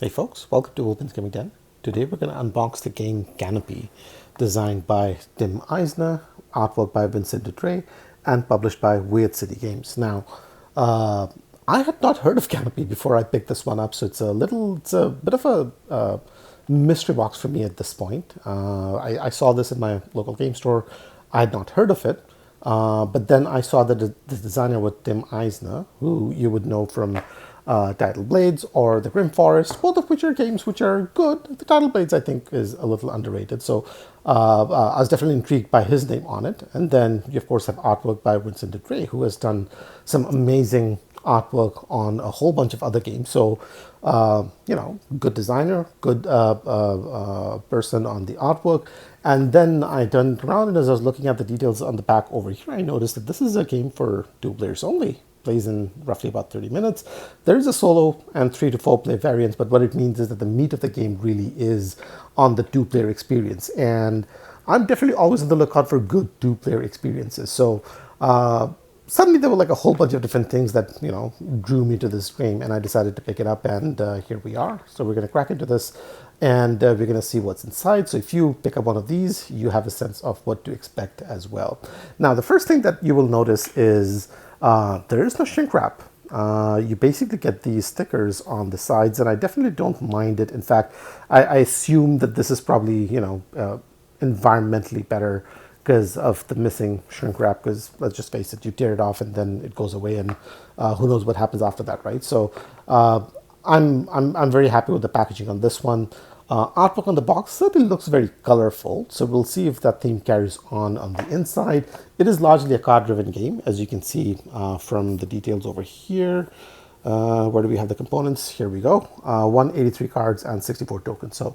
Hey folks, welcome to Open's Gaming Den. Today we're going to unbox the game Canopy, designed by Tim Eisner, artwork by Vincent Dutray, and published by Weird City Games. Now, I had not heard of Canopy before I picked this one up, so it's a bit of a mystery box for me at this point. I saw this in my local game store. I had not heard of it, but then I saw that the designer was Tim Eisner, who you would know from Title Blades or The Grim Forest, both of which are games which are good. The Title Blades, I think, is a little underrated. So I was definitely intrigued by his name on it. And then you, of course, have artwork by Vincent Dutray, who has done some amazing artwork on a whole bunch of other games. So, good designer, good person on the artwork. And then I turned around, and as I was looking at the details on the back over here, I noticed that this is a game for 2 players only. Plays in roughly about 30 minutes. There is a solo and 3 to 4 player variants, but what it means is that the meat of the game really is on the 2-player experience. And I'm definitely always on the lookout for good 2-player experiences. So suddenly there were like a whole bunch of different things that, drew me to this game, and I decided to pick it up, and here we are. So we're going to crack into this, and we're going to see what's inside. So if you pick up one of these, you have a sense of what to expect as well. Now, the first thing that you will notice is there is no shrink wrap. You basically get these stickers on the sides, and I definitely don't mind it. In fact, I assume that this is probably, environmentally better because of the missing shrink wrap, because let's just face it, you tear it off and then it goes away, and who knows what happens after that, right? So I'm very happy with the packaging on this one. Artwork on the box certainly looks very colorful, so we'll see if that theme carries on the inside. It is largely a card-driven game, as you can see from the details over here. Where do we have the components? Here we go. 183 cards and 64 tokens. So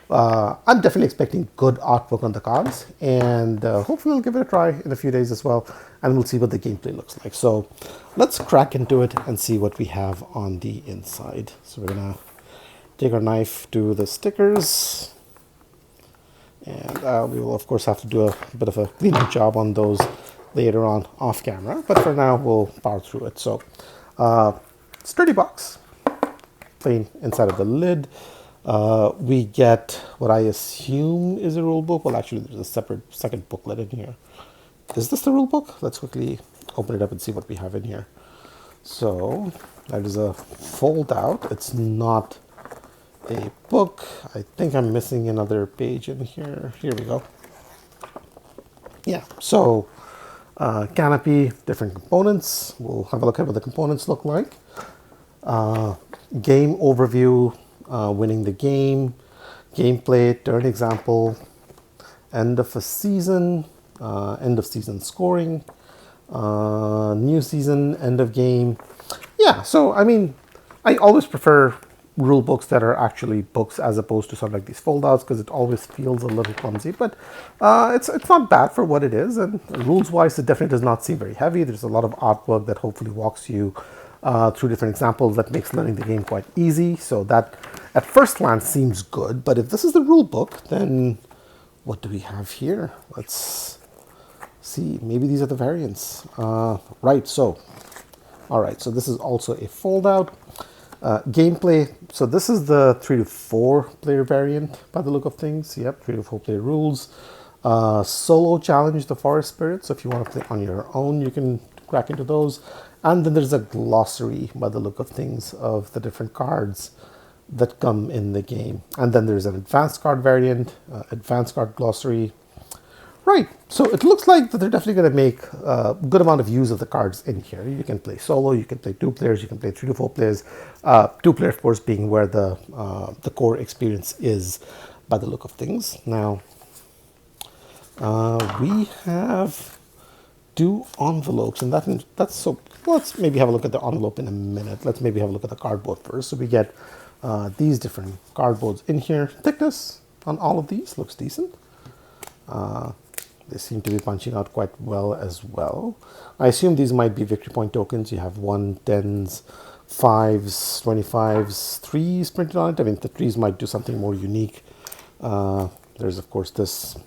I'm definitely expecting good artwork on the cards, and hopefully I'll give it a try in a few days as well, and we'll see what the gameplay looks like. So let's crack into it and see what we have on the inside. So we're gonna take our knife to the stickers, and we will of course have to do a bit of a cleanup job on those later on off camera, but for now we'll power through it. So sturdy box, plain inside of the lid. We get what I assume is a rule book. Well, actually there's a separate second booklet in here. Is this the rule book? Let's quickly open it up and see what we have in here. So that is a fold out. It's not a book. I think I'm missing another page in here. Here we go. Yeah, so Canopy, different components. We'll have a look at what the components look like. Game overview, winning the game, gameplay, turn example, end of a season, end of season scoring, new season, end of game. Yeah, so I mean, I always prefer rule books that are actually books as opposed to sort of like these foldouts, because it always feels a little clumsy, but it's not bad for what it is. And rules wise, it definitely does not seem very heavy. There's a lot of artwork that hopefully walks you through different examples that makes learning the game quite easy. So that at first glance seems good, but if this is the rule book, then what do we have here? Let's see, maybe these are the variants. Right, so all right, so this is also a fold out. Gameplay, so this is the 3 to 4 player variant by the look of things. Yep, 3 to 4 player rules. Solo challenge, the Forest Spirit. So if you want to play on your own, you can crack into those. And then there's a glossary by the look of things of the different cards that come in the game. And then there's an advanced card variant, advanced card glossary. Right, so it looks like that they're definitely going to make a good amount of use of the cards in here. You can play solo, you can play 2 players, you can play 3 to 4 players. 2 player, of course, being where the core experience is by the look of things. Now, we have 2 envelopes, and that's so. Let's maybe have a look at the envelope in a minute. Let's maybe have a look at the cardboard first. So we get these different cardboards in here. Thickness on all of these looks decent. They seem to be punching out quite well as well. I assume these might be victory point tokens. You have 1, 10s, 5s, 25s, 3s printed on it. I mean, the 3s might do something more unique. There's, of course, this.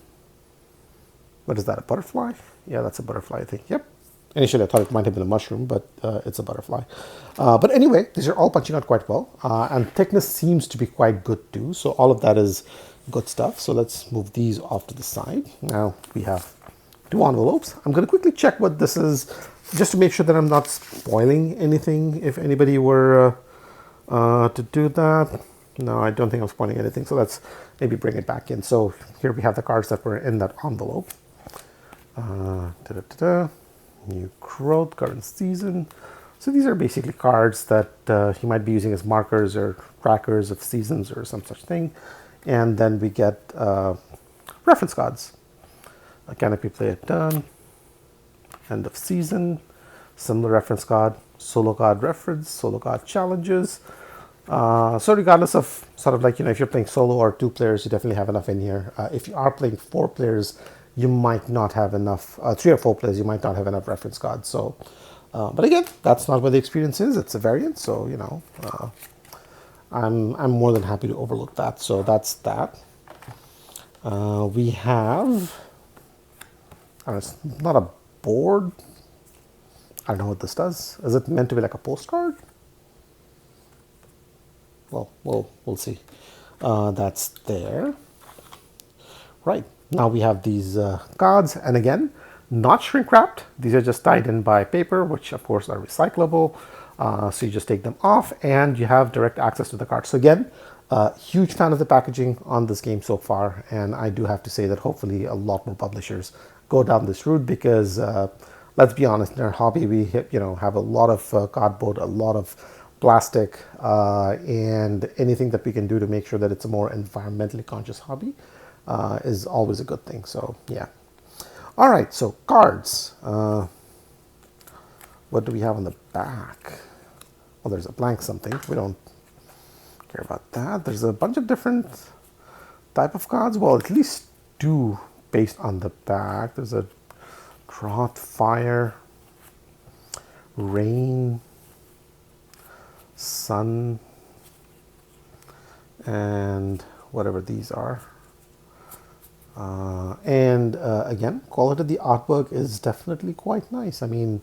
What is that, a butterfly? Yeah, that's a butterfly, I think. Yep. Initially, I thought it might have been a mushroom, but it's a butterfly. But anyway, these are all punching out quite well. And thickness seems to be quite good too. So all of that is good stuff. So let's move these off to the side. Now we have 2 envelopes. I'm going to quickly check what this is, just to make sure that I'm not spoiling anything if anybody were to do that. No, I don't think I'm spoiling anything. So let's maybe bring it back in. So here we have the cards that were in that envelope. New growth, current season. So these are basically cards that you might be using as markers or trackers of seasons or some such thing. And then we get reference cards. A Canopy play it done. End of season. Similar reference card. Solo card reference. Solo card challenges. So regardless of sort of like, if you're playing solo or 2 players, you definitely have enough in here. If you are playing 4 players, you might not have enough, 3 or 4 players, you might not have enough reference cards. So, but again, that's not what the experience is. It's a variant. So, I'm more than happy to overlook that. So that's that. We have, it's not a board. I don't know what this does. Is it meant to be like a postcard? Well, we'll see. That's there. Right. Now we have these cards, and again, not shrink wrapped. These are just tied in by paper, which of course are recyclable. So you just take them off and you have direct access to the cards. So again, huge fan of the packaging on this game so far. And I do have to say that hopefully a lot more publishers go down this route because let's be honest, in our hobby, we have a lot of cardboard, a lot of plastic, and anything that we can do to make sure that it's a more environmentally conscious hobby is always a good thing. So yeah. All right, so cards. What do we have on the back? Well, there's a blank something. We don't care about that. There's a bunch of different type of cards. Well, at least 2 based on the back. There's a drought, fire, rain, sun, and whatever these are. Again, quality of the artwork is definitely quite nice. I mean,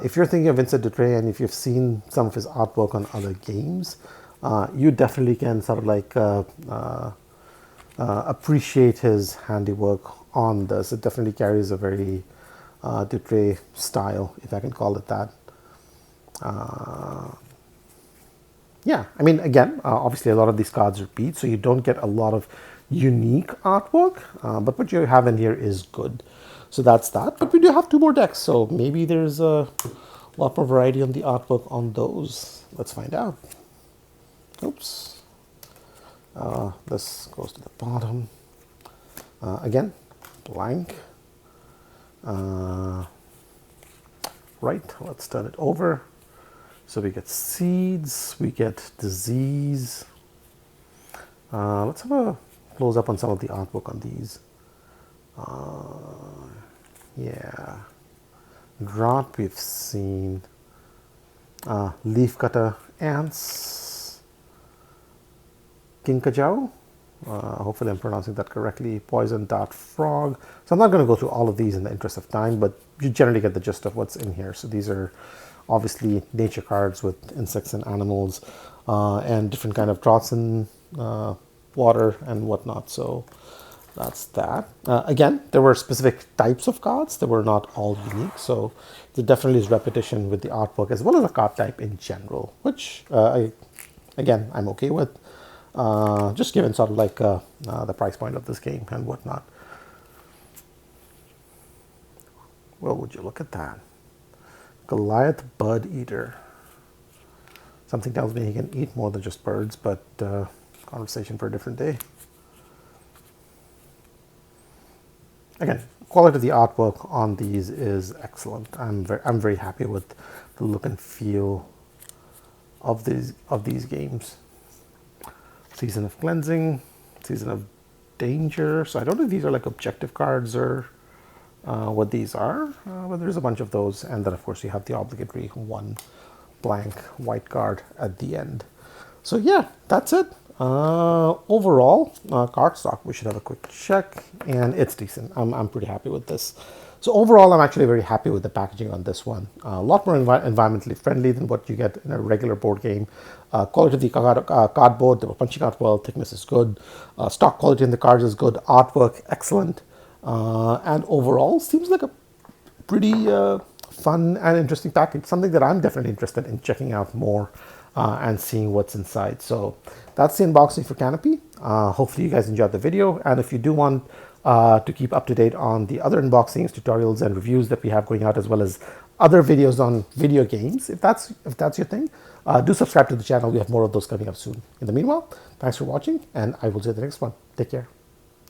if you're thinking of Vincent Dutray and if you've seen some of his artwork on other games, you definitely can sort of like appreciate his handiwork on this. It definitely carries a very Dutray style, if I can call it that. Yeah, I mean, again, obviously a lot of these cards repeat, so you don't get a lot of unique artwork, but what you have in here is good. So that's that. But we do have 2 more decks, so maybe there's a lot more variety on the artwork on those. Let's find out. Oops. This goes to the bottom. Again, blank. Right, let's turn it over. So we get seeds, we get disease. Let's have a close up on some of the artwork on these. Yeah, drought we've seen. Leaf cutter ants. Kinkajou. Hopefully I'm pronouncing that correctly. Poison dart frog. So I'm not going to go through all of these in the interest of time, but you generally get the gist of what's in here. So these are obviously nature cards with insects and animals, and different kind of droughts in water and whatnot. So that's that. Again, there were specific types of cards that were not all unique. So there definitely is repetition with the artwork as well as the card type in general, which again, I'm okay with. Just given sort of like the price point of this game and whatnot. Well, would you look at that? Goliath Bud Eater. Something tells me he can eat more than just birds, but conversation for a different day. Again, quality of the artwork on these is excellent. I'm very happy with the look and feel of these games. Season of Cleansing, Season of Danger. So I don't know if these are like objective cards or what these are, but there's a bunch of those. And then of course you have the obligatory 1 blank white card at the end. So yeah, that's it. Overall, card stock, we should have a quick check, and it's decent. I'm pretty happy with this. So overall, I'm actually very happy with the packaging on this one. A lot more environmentally friendly than what you get in a regular board game. Quality of the cardboard, the punching out well, thickness is good. Stock quality in the cards is good. Artwork, excellent. And overall, seems like a pretty fun and interesting package. Something that I'm definitely interested in checking out more and seeing what's inside. So that's the unboxing for Canopy. Hopefully you guys enjoyed the video. And if you do want to keep up to date on the other unboxings, tutorials, and reviews that we have going out, as well as other videos on video games, if that's your thing, do subscribe to the channel. We have more of those coming up soon. In the meanwhile, thanks for watching, and I will see you in the next one. Take care.